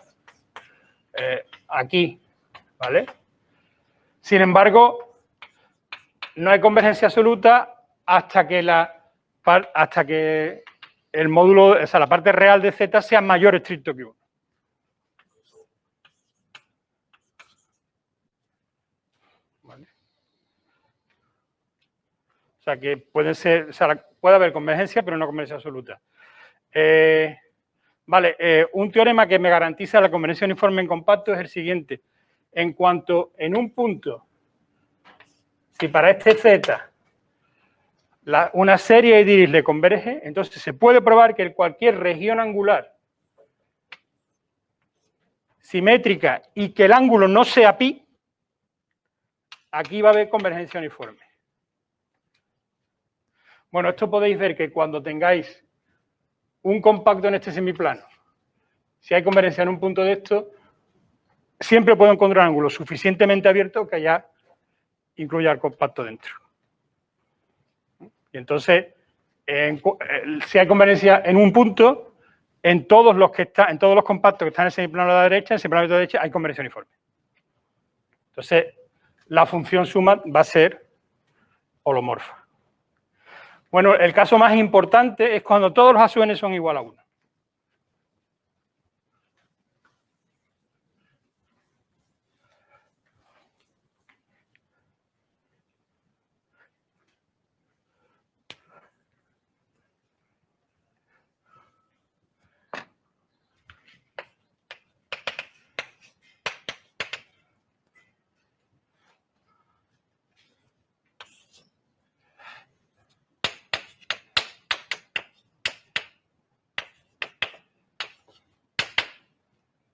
aquí, ¿vale? Sin embargo, no hay convergencia absoluta hasta que el módulo, o sea, la parte real de z sea mayor estricto que 1. ¿Vale? O sea que puede haber convergencia, pero no convergencia absoluta. Un teorema que me garantiza la convergencia uniforme en compacto es el siguiente. En cuanto en un punto, si para este z una serie de iris le converge, entonces se puede probar que en cualquier región angular simétrica y que el ángulo no sea pi, aquí va a haber convergencia uniforme. Bueno, esto podéis ver que cuando tengáis un compacto en este semiplano, si hay convergencia en un punto de esto, siempre puedo encontrar un ángulo suficientemente abierto que ya incluya el compacto dentro. Y entonces, si hay convergencia en un punto, en todos los compactos que están en el semiplano de la derecha, en el semiplano de la derecha hay convergencia uniforme. Entonces, la función suma va a ser holomorfa. Bueno, el caso más importante es cuando todos los a sub n son igual a 1.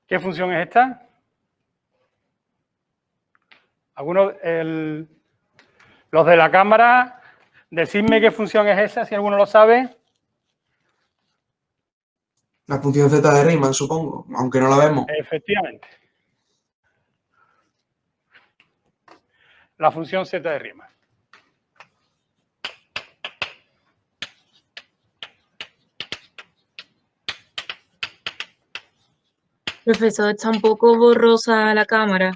¿Qué función es esta? Los de la cámara, decidme qué función es esa, si alguno lo sabe. La función z de Riemann, supongo, aunque no la vemos. Efectivamente. La función z de Riemann. Profesor, está un poco borrosa la cámara.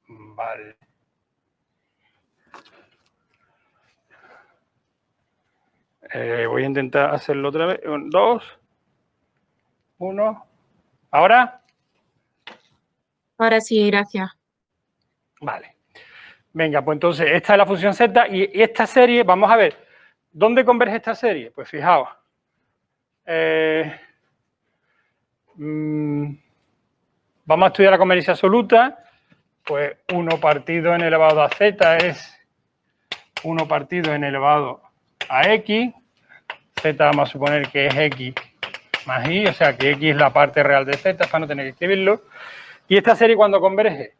Vale. Voy a intentar hacerlo otra vez. 2, 1. ¿Ahora? Ahora sí, gracias. Vale. Venga, pues entonces esta es la función z y esta serie, vamos a ver, ¿dónde converge esta serie? Pues fijaos. Vamos a estudiar la convergencia absoluta, pues 1 partido n elevado a z es 1 partido n elevado a x, z vamos a suponer que es x más y, o sea que x es la parte real de z, para no tener que escribirlo. Y esta serie cuando converge,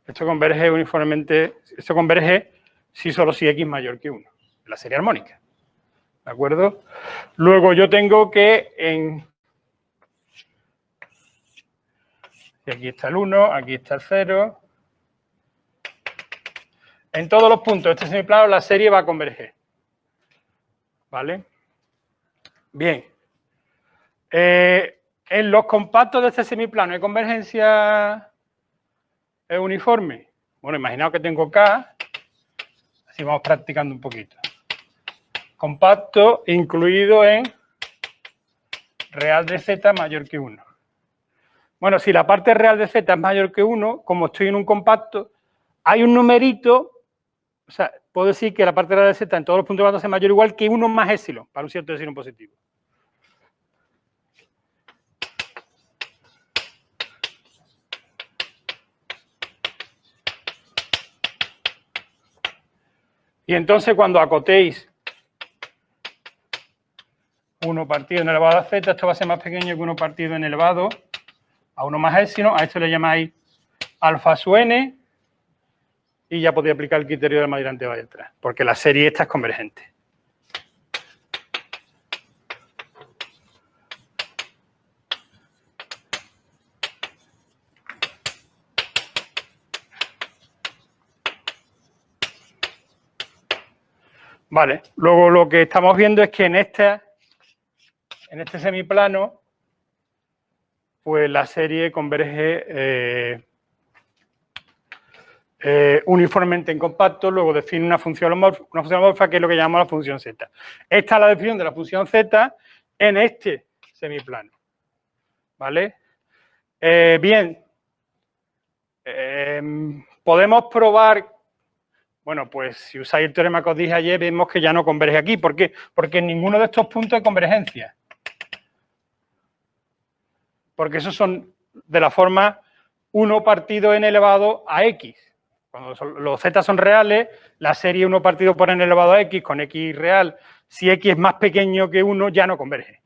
Esto converge uniformemente, esto converge si solo si x mayor que 1, la serie armónica. ¿De acuerdo? Luego yo tengo que y aquí está el 1, aquí está el 0. En todos los puntos de este semiplano la serie va a converger. ¿Vale? Bien. En los compactos de este semiplano, ¿hay convergencia uniforme? Bueno, imaginaos que tengo K, así vamos practicando un poquito. Compacto incluido en real de Z mayor que 1. Bueno, si la parte real de Z es mayor que 1, como estoy en un compacto, hay un numerito, o sea, puedo decir que la parte real de Z en todos los puntos van a ser mayor o igual que 1 más epsilon, para un cierto epsilon positivo. Y entonces cuando acotéis 1 partido en elevado a Z, esto va a ser más pequeño que 1 partido en elevado a 1 más epsilon, a esto le llamáis alfa sub n, y ya podéis aplicar el criterio del mayor ante vaya atrás, porque la serie esta es convergente. Vale, luego lo que estamos viendo es que en este semiplano, pues la serie converge uniformemente en compacto, luego define una función homomorfa que es lo que llamamos la función z. Esta es la definición de la función z en este semiplano. ¿Vale? Bien, podemos probar, bueno, pues si usáis el teorema que os dije ayer, vemos que ya no converge aquí. ¿Por qué? Porque en ninguno de estos puntos hay convergencia. Porque esos son de la forma 1 partido n elevado a x. Cuando los z son reales, la serie 1 partido por n elevado a x con x real, si x es más pequeño que 1, ya no converge.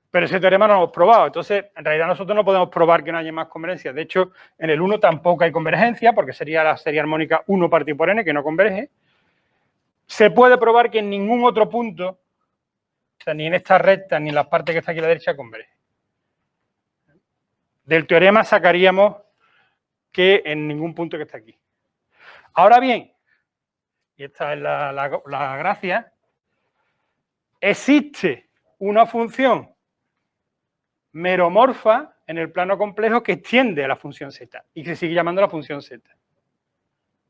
Pero ese teorema no lo hemos probado. Entonces, en realidad nosotros no podemos probar que no haya más convergencia. De hecho, en el 1 tampoco hay convergencia, porque sería la serie armónica 1 partido por n, que no converge. Se puede probar que en ningún otro punto, o sea, ni en esta recta, ni en la parte que está aquí a la derecha, converge. Del teorema sacaríamos que en ningún punto que está aquí. Ahora bien, y esta es la gracia, existe una función meromorfa en el plano complejo que extiende a la función z y que se sigue llamando la función z.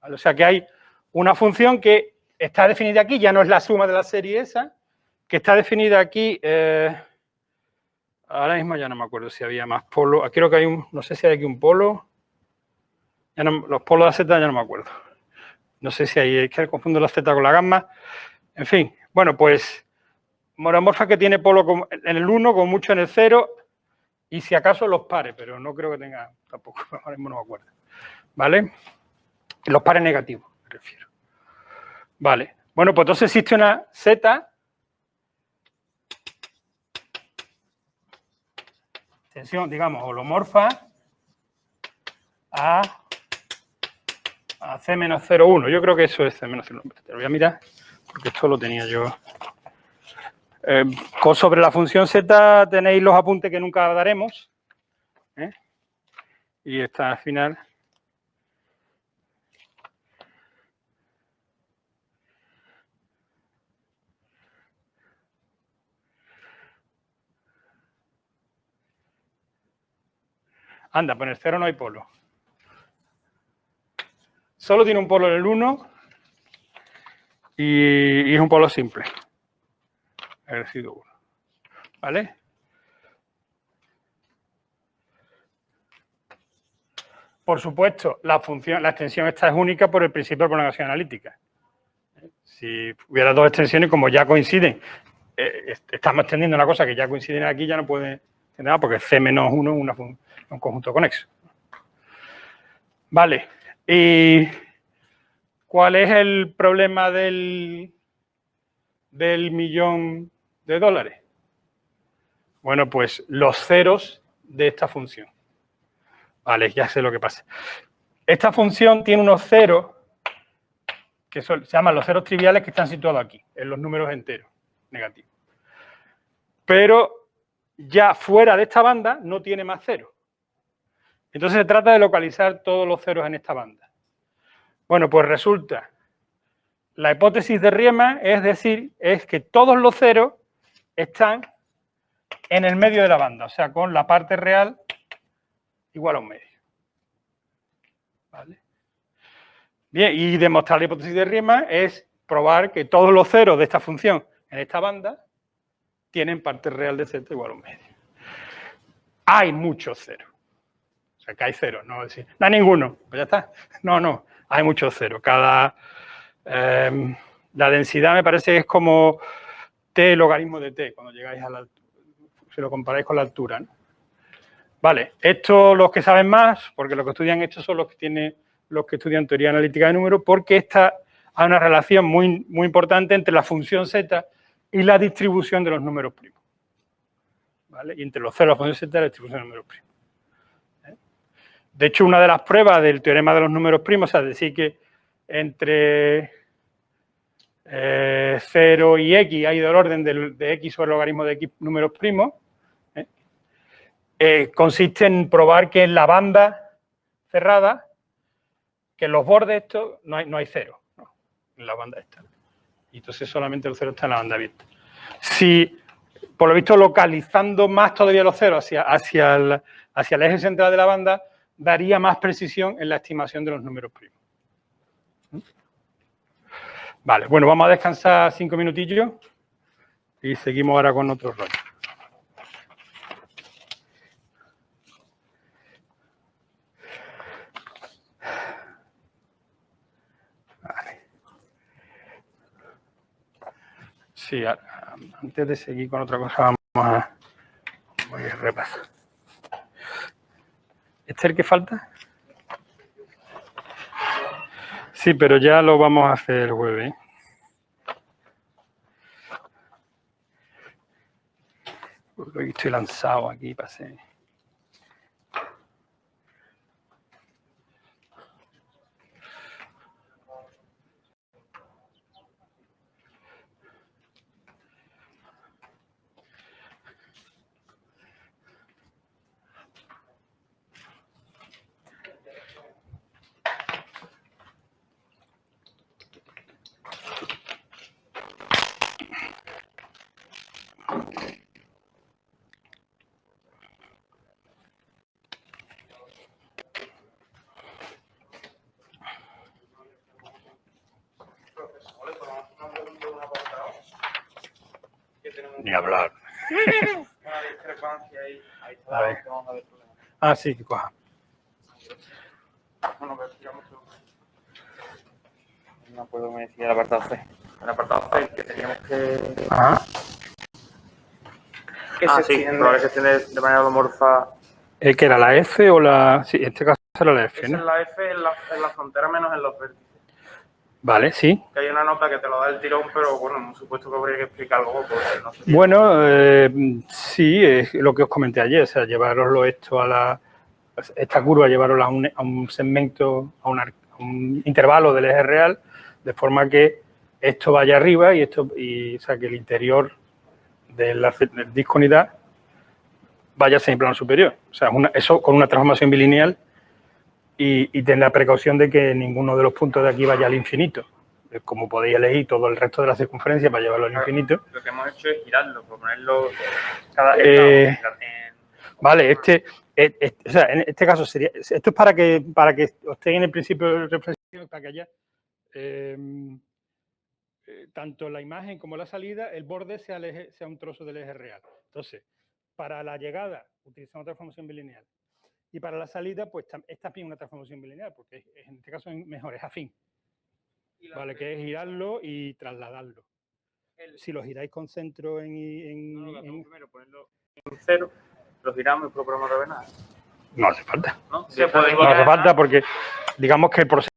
¿Vale? O sea que hay una función que está definida aquí, ya no es la suma de la serie esa, que está definida aquí, ahora mismo ya no me acuerdo si había más polos, creo que hay un, no sé si hay aquí un polo, ya no, los polos de z ya no me acuerdo, no sé si hay, es que confundo la z con la gamma, en fin, bueno, pues meromorfa que tiene polo en el 1, con mucho en el 0, y si acaso los pares, pero no creo que tenga, tampoco, ahora mismo no me acuerdo, ¿vale? Los pares negativos, me refiero. Vale, bueno, pues entonces existe una z, extensión, digamos, holomorfa a C-01. Yo creo que eso es C-01. Te lo voy a mirar, porque esto lo tenía yo. Sobre la función z tenéis los apuntes que nunca daremos. Y esta al final. Anda, pues en el 0 no hay polo. Solo tiene un polo en el 1 y es un polo simple. El residuo 1. ¿Vale? Por supuesto, la extensión esta es única por el principio de prolongación analítica. Si hubiera dos extensiones, como ya coinciden, estamos extendiendo una cosa que ya coinciden aquí, ya no puede tener nada, porque C-1 es un conjunto conexo. Vale. ¿Y cuál es el problema del millón de dólares? Bueno, pues los ceros de esta función. Vale, ya sé lo que pasa. esta función tiene unos ceros, que se llaman los ceros triviales, que están situados aquí, en los números enteros negativos. Pero ya fuera de esta banda no tiene más ceros. Entonces se trata de localizar todos los ceros en esta banda. Bueno, pues resulta, la hipótesis de Riemann es que todos los ceros están en el medio de la banda, o sea, con la parte real igual a un medio. ¿Vale? Bien, y demostrar la hipótesis de Riemann es probar que todos los ceros de esta función en esta banda tienen parte real de z igual a un medio. Hay muchos ceros. O sea, que hay ceros, no decir, no hay ninguno, pues ya está. No, hay muchos ceros. La densidad me parece que es como t logaritmo de t, cuando llegáis a la altura, si lo comparáis con la altura, ¿no? Vale, esto los que saben más, porque los que estudian esto son los que estudian teoría analítica de números, porque hay una relación muy, muy importante entre la función z y la distribución de los números primos. ¿Vale? Y entre los ceros de la función z y la distribución de los números primos. De hecho, una de las pruebas del teorema de los números primos, o sea, decir que entre 0 y x hay del orden de x sobre el logaritmo de x números primos, consiste en probar que en la banda cerrada, que en los bordes estos no hay cero, ¿no? En la banda esta. Y entonces solamente el cero está en la banda abierta. Si, por lo visto, localizando más todavía los ceros hacia el eje central de la banda, daría más precisión en la estimación de los números primos. Vale, bueno, vamos a descansar 5 minutillos y seguimos ahora con otro rollo. Vale. Sí, antes de seguir con otra cosa, voy a repasar. ¿Este es el que falta? Sí, pero ya lo vamos a hacer el jueves. Hoy estoy lanzado aquí, pasé. Ni hablar. Una discrepancia ahí. Ahí está. A ver. Vamos a ver. Ah, sí, que coja. Bueno, pero digamos que no puedo me decir el apartado C. El apartado C que teníamos que. Ajá. Que se extiende de manera holomorfa. ¿Que era la F o la...? Sí, en este caso era la F, Esa es ¿no? la F en la frontera menos en los vértices. Vale, sí. Que hay una nota que te lo da el tirón, pero bueno, por supuesto que habría que explicar algo porque no sé. Bueno, sí, es lo que os comenté ayer, o sea, llevaroslo esto esta curva, llevarosla a un segmento, a un intervalo del eje real, de forma que esto vaya arriba o sea, que el interior del disco unidad vaya a ser en plano superior. O sea, eso con una transformación bilineal y ten la precaución de que ninguno de los puntos de aquí vaya al infinito. Como podéis elegir todo el resto de la circunferencia para llevarlo al infinito. Lo que hemos hecho es girarlo, por ponerlo Vale, o sea, en este caso sería... Esto es para que os tengan el principio de reflexión, para que haya tanto la imagen como la salida, el borde sea un trozo del eje real. Entonces, para la llegada utilizamos transformación bilineal. Y para la salida, pues es también una transformación bilineal, porque en este caso es mejor, es afín. Vale, que es girarlo y trasladarlo. Si lo giráis con centro primero ponerlo en cero, lo giramos y proponemos de nada. No hace falta. ¿No? Se puede No hace falta porque digamos que el proceso